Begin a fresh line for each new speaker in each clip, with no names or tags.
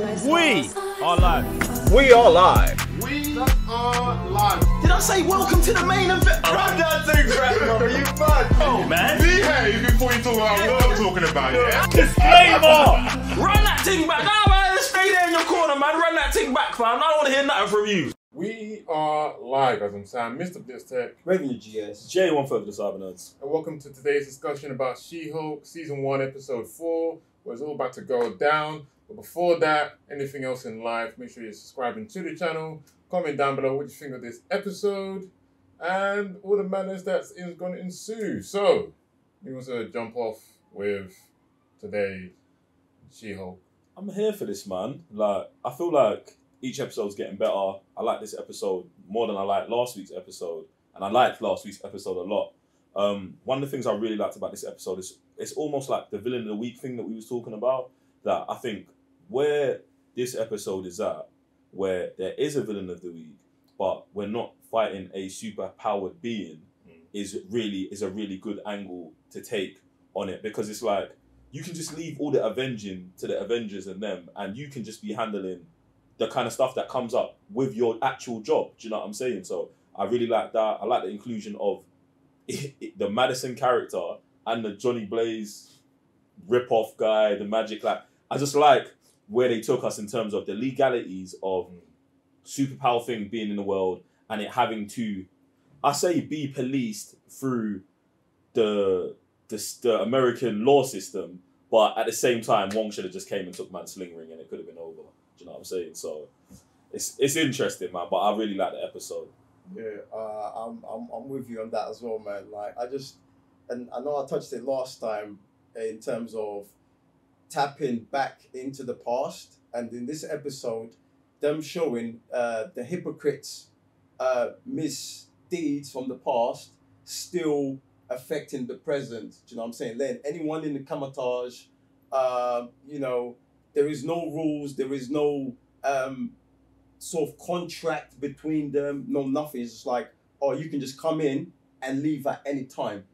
We are live.
We are live.
We are live.
Did I say welcome to the main event?
Run that thing, bro. You mad?
Oh, man.
Behave before you talk about what I'm talking about, yeah?
Disclaimer.
Run that thing back. Nah, man, stay there in your corner, man. Run that thing back, fam. I don't want to hear nothing from you.
We are live, as I'm saying. Mr. Blitztech.
Revenue GS.
J1 for the cyber nerds.
And welcome to today's discussion about She-Hulk, Season 1, Episode 4, where it's all about to go down. But before that, anything else in life, make sure you're subscribing to the channel. Comment down below what you think of this episode and all the madness that's going to ensue. So, we want to jump off with today, She-Hulk.
I'm here for this, man. Like, I feel like each episode's getting better. I like this episode more than I liked last week's episode. And I liked last week's episode a lot. One of the things I really liked about this episode is it's almost like the villain of the week thing that we was talking about. That I think where this episode is at, where there is a villain of the week, but we're not fighting a super-powered being, is a really good angle to take on it. Because it's like, you can just leave all the avenging to the Avengers and them, and you can just be handling the kind of stuff that comes up with your actual job. Do you know what I'm saying? So I really like that. I like the inclusion of the Madison character and the Johnny Blaze rip-off guy, the magic. Like, I just like where they took us in terms of the legalities of superpower thing being in the world and it having to, I say, be policed through the American law system, but at the same time, Wong should have just came and took man's sling ring and it could have been over. Do you know what I'm saying? So it's interesting, man. But I really like the episode.
Yeah, I'm with you on that as well, man. Like, and I know I touched it last time in terms of tapping back into the past, and in this episode, them showing the hypocrites' misdeeds from the past still affecting the present. Do you know what I'm saying? Letting anyone in the camouflage, you know, there is no rules, there is no sort of contract between them, no nothing. It's just like, oh, you can just come in and leave at any time.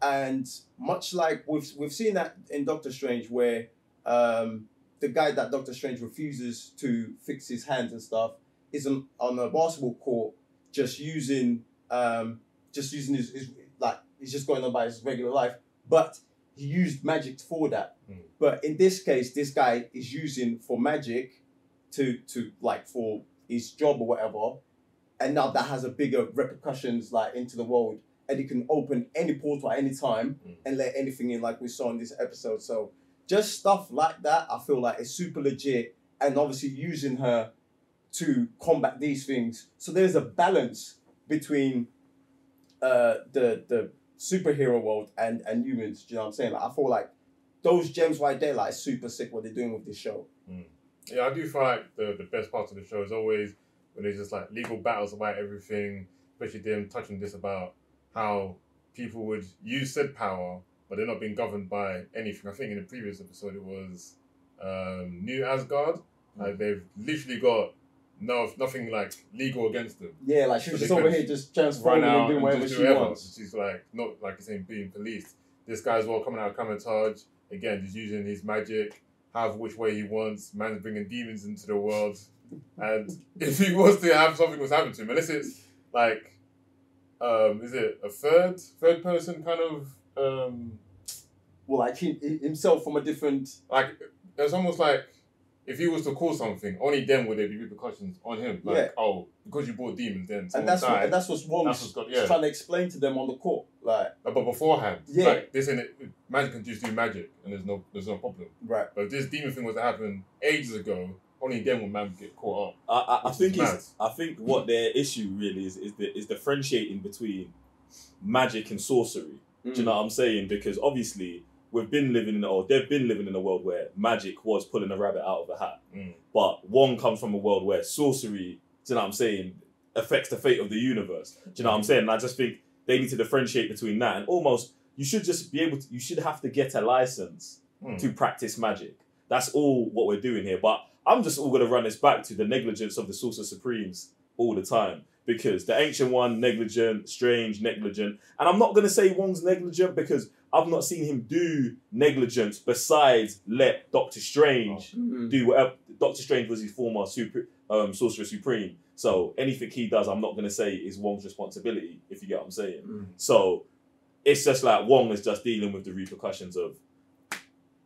And much like we've seen that in Doctor Strange, where the guy that Doctor Strange refuses to fix his hands and stuff is on a basketball court, just using his like, he's just going on by his regular life, but he used magic for that. But in this case, this guy is using for magic to like for his job or whatever, and now that has a bigger repercussions like into the world, and he can open any portal at any time and let anything in, like we saw in this episode. So just stuff like that, I feel like it's super legit, and obviously using her to combat these things. So there's a balance between the superhero world and humans. Do you know what I'm saying? Like, I feel like those gems right there, like, super sick what they're doing with this show.
Yeah, I do feel like the best part of the show is always when there's just like legal battles about everything, especially them touching this about how people would use said power, but they're not being governed by anything. I think in the previous episode it was New Asgard. Like, they've literally got nothing like legal against them.
Yeah, like she's just over here just transforming and doing whatever she wants.
She's like, not like you're saying being policed. This guy's well coming out of camouflage, again, just using his magic, however which way he wants. Man's bringing demons into the world. And if he was to have something was happening to him, unless it's like, is it a third person kind of
well, like himself from a different,
like, it's almost like if he was to call something, only then would there be repercussions on him. Like, yeah. Oh, because you brought demons, then someone died.
And that's what Wong's trying to explain to them on the court. Like,
but beforehand,
yeah,
like, this in it, magic can just do magic, and there's no problem.
Right.
But if this demon thing was to happen ages ago, only then would man get caught
up. I think what their issue really is differentiating between magic and sorcery. Do you know what I'm saying? Because obviously they've been living in a world where magic was pulling a rabbit out of a hat. But Wong comes from a world where sorcery, do you know what I'm saying, affects the fate of the universe. Do you know what I'm saying? And I just think they need to differentiate between that, and almost you should have to get a license to practice magic. That's all what we're doing here. But I'm just all going to run this back to the negligence of the Sorcerer Supremes all the time. Because the Ancient One, negligent, Strange, negligent. And I'm not going to say Wong's negligent because I've not seen him do negligence besides let Doctor Strange do whatever. Doctor Strange was his former Sorcerer Supreme. So anything he does, I'm not going to say is Wong's responsibility, if you get what I'm saying. So it's just like Wong is just dealing with the repercussions of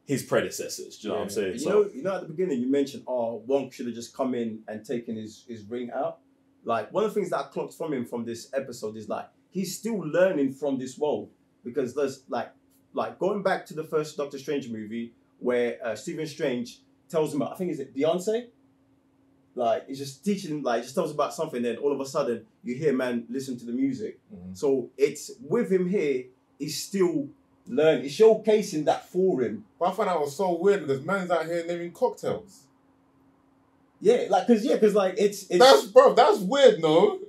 his predecessors. Do you know what I'm saying?
You know, at the beginning you mentioned, Wong should have just come in and taken his ring out. Like, one of the things that I clocked from him from this episode is like, he's still learning from this world. Because there's like going back to the first Doctor Strange movie where Stephen Strange tells him about, I think, is it Beyonce? Like, he's just teaching him, like, just tells him about something, then all of a sudden you hear man listen to the music. So it's with him here, he's still learning, he's showcasing that for him.
But I found out it was so weird because man's out here naming cocktails.
Yeah, like, cause like it's
that's weird, no?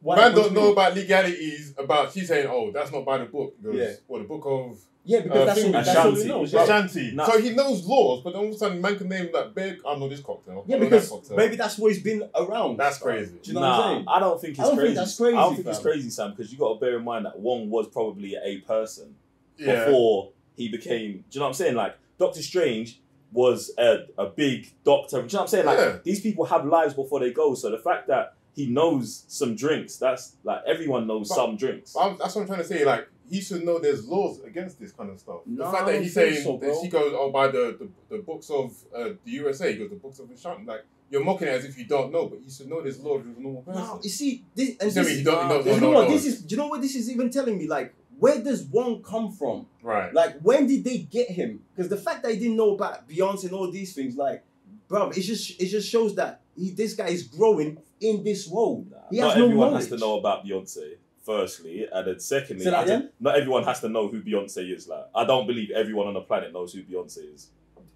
Why,
man don't know about legalities about, she's saying, oh, that's not by the book. He goes, the book of...
Yeah, because that's all he knows.
Ashanti. Nah. So he knows laws, but then all of a sudden man can name that big, I know this cocktail.
Yeah, because maybe that's what he's been around.
That's crazy.
Do you know what I'm saying?
I don't think it's crazy.
That's crazy.
I don't think it's crazy, Sam, because you got to bear in mind that Wong was probably a person before he became... Do you know what I'm saying? Like, Doctor Strange was a big doctor. Do you know what I'm saying? Like, these people have lives before they go, so the fact that he knows some drinks, that's like, everyone knows some drinks.
That's what I'm trying to say, like, he should know there's laws against this kind of stuff.
No,
the fact that he's saying
so,
that she goes, oh, by the books of the USA, he goes, the books of Ashanti, like, you're mocking it as if you don't know, but you should know there's laws as a normal person.
No, you see, this, and
do you know
do you know what this is even telling me? Like, where does Wong come from?
Right.
Like, when did they get him? Because the fact that he didn't know about Beyonce and all these things, like, bro, it just shows that this guy is growing in this world. He has
not
no
everyone
knowledge.
has to know about Beyonce, firstly, and then secondly,
Say that again?
not everyone has to know who Beyonce is. Like, I don't believe everyone on the planet knows who Beyonce is.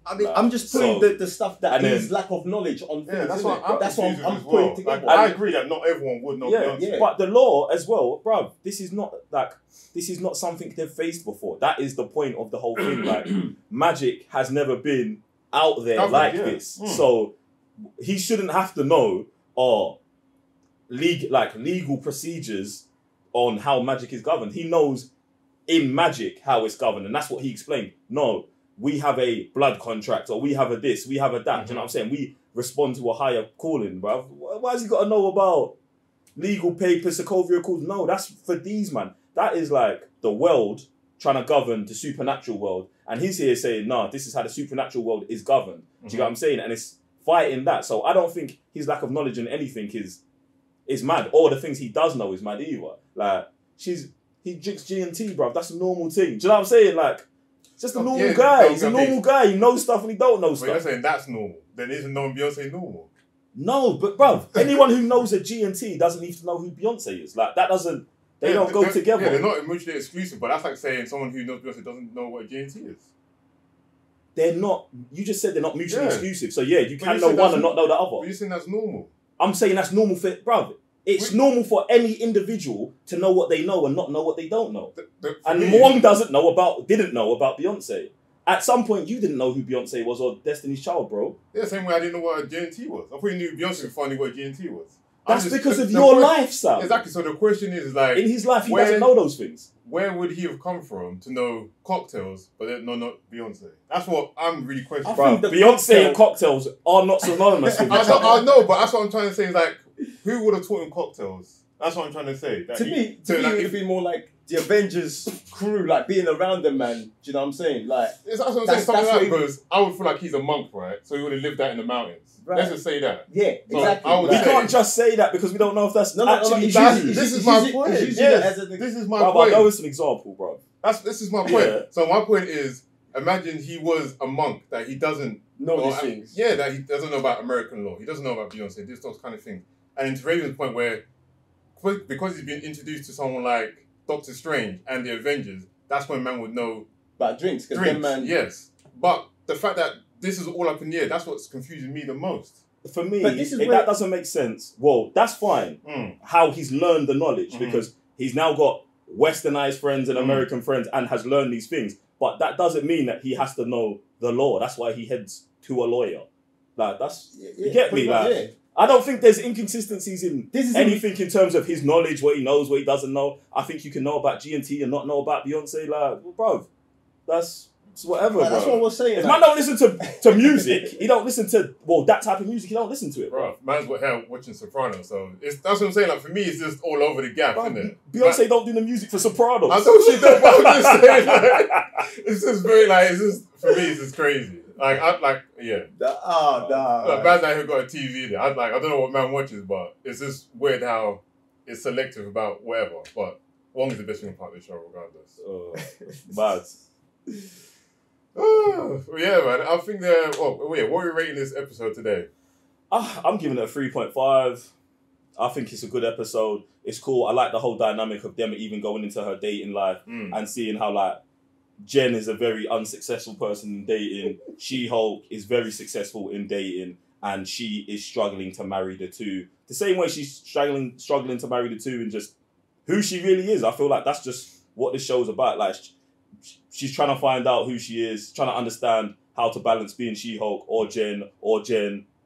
I mean,
like,
I'm just putting the stuff that his lack of knowledge on things.
Yeah, that's what I'm
putting together.
Like, I agree that not everyone would know Beyonce.
Yeah. But the law as well, bruv, this is not something they've faced before. That is the point of the whole thing. Like, magic has never been out there this. So he shouldn't have to know legal procedures on how magic is governed. He knows in magic how it's governed, and that's what he explained. No, we have a blood contract, or we have a this, we have a that. Do you know what I'm saying? We respond to a higher calling, bruv. Why has he got to know about legal papers, Sokovia Accords? No, that's for these, man. That is like the world trying to govern the supernatural world. And he's here saying, nah, this is how the supernatural world is governed. Do you get what I'm saying? And it's fighting that. So I don't think his lack of knowledge in anything is mad. Or the things he does know is mad either. Like, he drinks G&T, bruv. That's a normal thing. Do you know what I'm saying? Like, it's just a normal guy. He's a normal guy. He knows stuff and he don't know stuff.
But you're saying that's normal. Then isn't knowing Beyonce normal?
No, but bruv, anyone who knows a G&T doesn't need to know who Beyonce is. Like, that doesn't... They don't go together.
Yeah, they're not mutually exclusive, but that's like saying someone who knows Beyonce doesn't know what a G&T is.
They're not... You just said they're not mutually exclusive. So yeah, you can know one and not know the other.
But you're saying that's normal.
I'm saying that's normal for... Bruv, it's normal for any individual to know what they know and not know what they don't know. And Wong didn't know about Beyonce. At some point, you didn't know who Beyonce was or Destiny's Child, bro.
Yeah, same way I didn't know what a G&T was. I probably knew Beyonce before I knew what a G&T was.
That's because of your life, Sam.
Exactly. So the question is like...
In his life, he doesn't know those things.
Where would he have come from to know cocktails, but then not Beyonce? That's what I'm really questioning.
Bro, Beyonce and cocktails are not synonymous with each other.
I know, but that's what I'm trying to say. Is like, who would have taught him cocktails? That's what I'm trying to say.
To me, it'd be more like the Avengers crew, like being around them, man. Do you know what I'm saying? Like,
that's what I'm saying. Something like because I would feel like he's a monk, right? So he would have lived out in the mountains. Right. Let's just say that.
Yeah, exactly.
We can't just say that because we don't know if that's actually true.
This is my point. This is my point.
That was an example, bro.
This is my point. Yeah. So my point is, imagine he was a monk that he doesn't
know these things.
Yeah, that he doesn't know about American law. He doesn't know about Beyonce. Those kind of things. And to Raven's point, where because he's been introduced to someone like Doctor Strange and the Avengers, that's when man would know
about drinks.
Yes, but the fact that this is all up in the air, that's what's confusing me the most.
For me, that doesn't make sense. Well, that's fine. How he's learned the knowledge because he's now got westernized friends and American friends and has learned these things. But that doesn't mean that he has to know the law. That's why he heads to a lawyer. Like, that's... you get me? Like, I don't think there's inconsistencies in anything in terms of his knowledge, what he knows, what he doesn't know. I think you can know about G&T and not know about Beyonce. Like, well, bro, That's it's whatever,
Like,
bro.
that's what I was saying.
If
Like,
man don't listen to music, he don't listen to that type of music. He don't listen to it, bro.
Bro, man's what hell watching Soprano, so that's what I'm saying. Like for me, it's just all over the gap, isn't it?
Beyonce don't do the music for Sopranos.
I know she don't, but I'm just saying, like, it's just very like it's just for me, it's just crazy. Like yeah. Like, man's out here got a TV there. I don't know what man watches, but it's just weird how it's selective about whatever. But Wong is the best thing part of the show, regardless.
Bad.
Well, yeah, man. I think what are we rating this episode today?
I'm giving it a 3.5. I think it's a good episode. It's cool. I like the whole dynamic of them even going into her dating life and seeing how like Jen is a very unsuccessful person in dating. She-Hulk is very successful in dating, and she is struggling to marry the two. The same way she's struggling to marry the two, and just who she really is. I feel like that's just what this show's about. Like she's trying to find out who she is, trying to understand how to balance being She-Hulk or Jen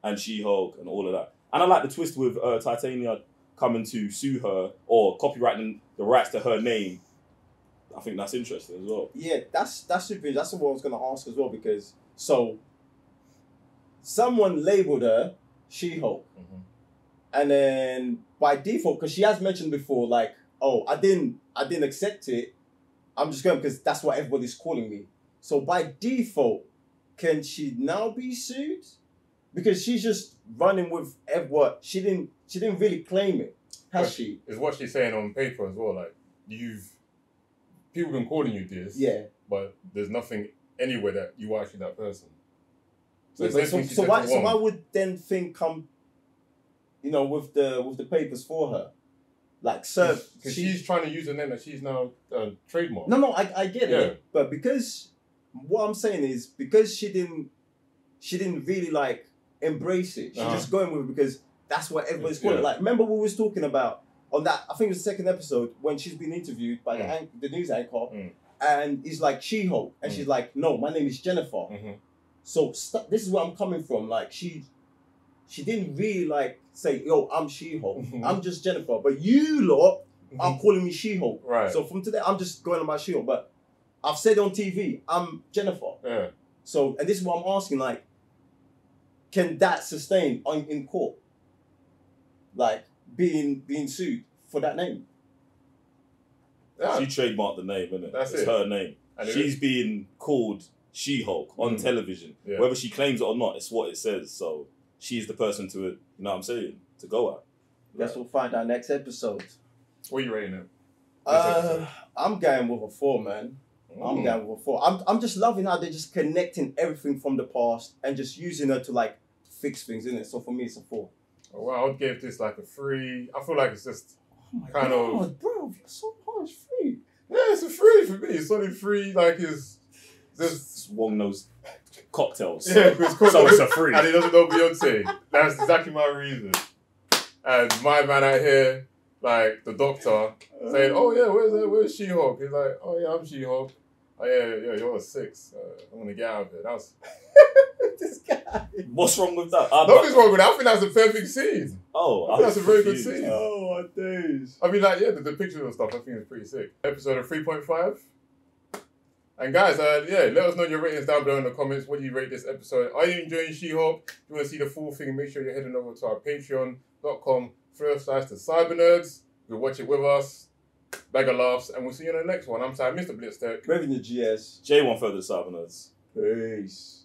and She-Hulk and all of that. And I like the twist with Titania coming to sue her or copywriting the rights to her name. I think that's interesting as well.
Yeah, that's super. That's what I was gonna ask as well, because someone labeled her She-Hulk, and then by default, because she has mentioned before, like, oh, I didn't accept it. I'm just going because that's what everybody's calling me. So by default, can she now be sued? Because she's just running with what she didn't really claim it, has she?
Is what she's saying on paper as well. Like people been calling you this,
yeah,
but there's nothing anywhere that you are actually that person. So,
yeah, so why would then thing come, with the papers for her, like
because she's trying to use a name that she's now trademarked.
No, I get it, but because what I'm saying is because she didn't really like embrace it. She's just going with it because that's what everybody's calling it. Like, remember what we was talking about on that, I think it was the second episode, when she's been interviewed by the news anchor, and he's like, She-Hulk, and she's like, no, my name is Jennifer. So this is where I'm coming from. Like, she didn't really like say, yo, I'm She-Hulk. I'm just Jennifer. But you lot are calling me She-Hulk.
Right.
So from today, I'm just going on my She-Hulk. But I've said on TV, I'm Jennifer.
Yeah.
So, and this is what I'm asking, like, can that sustain in court? Like, being sued for that name?
She trademarked the name, innit? It's her name.
And
she's being called She-Hulk on television. Yeah. Whether she claims it or not, it's what it says. So she's the person to, you know what I'm saying, to go at.
Guess we'll find out next episode.
What are you rating it?
I'm going with a 4, man. I'm going with a 4. I'm just loving how they're just connecting everything from the past and just using her to like fix things, innit? So for me, it's a 4.
Oh, well, I would give this like a 3. I feel like it's just
of bro, you're so harsh. 3.
Yeah, it's a 3 for me. It's only 3. Like it's just
Wong knows cocktails.
Yeah, it's called
so it's a 3.
And he doesn't know Beyonce. That's exactly my reason. And my man out here, like the doctor, saying, "Oh yeah, where's She-Hulk?" He's like, "Oh yeah, I'm She-Hulk." Oh yeah, you're a 6. I'm gonna get out of it. That was
this guy.
What's wrong with that?
Nothing's wrong with that. I think that's a perfect scene.
Oh,
I think that's a very good scene.
Oh my days.
I mean, like, yeah, the pictures and stuff, I think it's pretty sick. Episode of 3.5. And guys, let us know your ratings down below in the comments. What do you rate this episode? Are you enjoying She-Hulk? If you want to see the full thing, make sure you're heading over to our patreon.com/thecybernerds. You'll watch it with us. Bag of laughs. And we'll see you in the next one. I'm Mr. Blitztech.
Revenue GS.
J1 for the Cybernerds.
Peace.